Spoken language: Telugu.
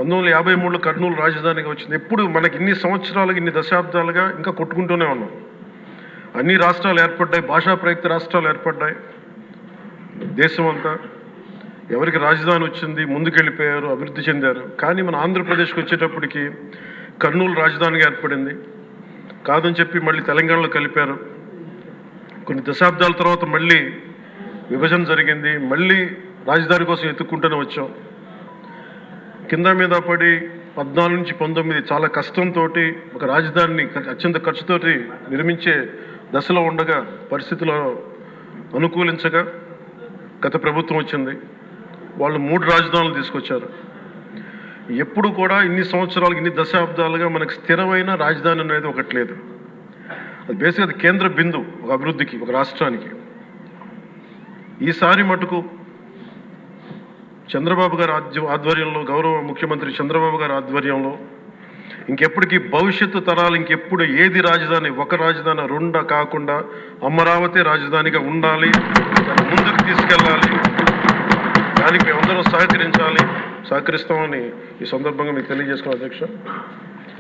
1953లో కర్నూలు రాజధానిగా వచ్చింది. ఎప్పుడు మనకి ఇన్ని సంవత్సరాలుగా ఇన్ని దశాబ్దాలుగా ఇంకా కొట్టుకుంటూనే ఉన్నాం. అన్ని రాష్ట్రాలు ఏర్పడ్డాయి, భాషా ప్రయుక్త రాష్ట్రాలు ఏర్పడ్డాయి. దేశం అంతా ఎవరికి రాజధాని వచ్చింది ముందుకెళ్ళిపోయారు, అభివృద్ధి చెందారు. కానీ మన ఆంధ్రప్రదేశ్కి వచ్చేటప్పటికి కర్నూలు రాజధానిగా ఏర్పడింది. కాదని చెప్పి మళ్ళీ తెలంగాణలో కలిపారు. కొన్ని దశాబ్దాల తర్వాత మళ్ళీ విభజన జరిగింది. మళ్ళీ రాజధాని కోసం ఎత్తుక్కుంటూనే వచ్చాం. కింద మీద పడి 14 నుంచి 19 చాలా కష్టంతో ఒక రాజధానిని అత్యంత ఖర్చుతోటి నిర్మించే దశలో ఉండగా పరిస్థితుల్లో అనుకూలించగా గత ప్రభుత్వం వచ్చింది. వాళ్ళు 3 రాజధానులు తీసుకొచ్చారు. ఎప్పుడు కూడా ఇన్ని సంవత్సరాలు ఇన్ని దశాబ్దాలుగా మనకు స్థిరమైన రాజధాని అనేది ఒకటి లేదు. అది బేసిక్గా అది కేంద్ర బిందు ఒక అభివృద్ధికి, ఒక రాష్ట్రానికి. ఈసారి మటుకు చంద్రబాబు గారి ఆధ్వర్యంలో, గౌరవ ముఖ్యమంత్రి చంద్రబాబు గారి ఆధ్వర్యంలో ఇంకెప్పటికీ భవిష్యత్తు తరాలు ఇంకెప్పుడు ఏది రాజధాని, ఒక రాజధాని 2 కాకుండా అమరావతి రాజధానిగా ఉండాలి, ముందుకు తీసుకెళ్ళాలి. దానికి మేమందరం సహకరించాలి, సహకరిస్తామని ఈ సందర్భంగా మీకు తెలియజేసుకున్నాం అధ్యక్ష.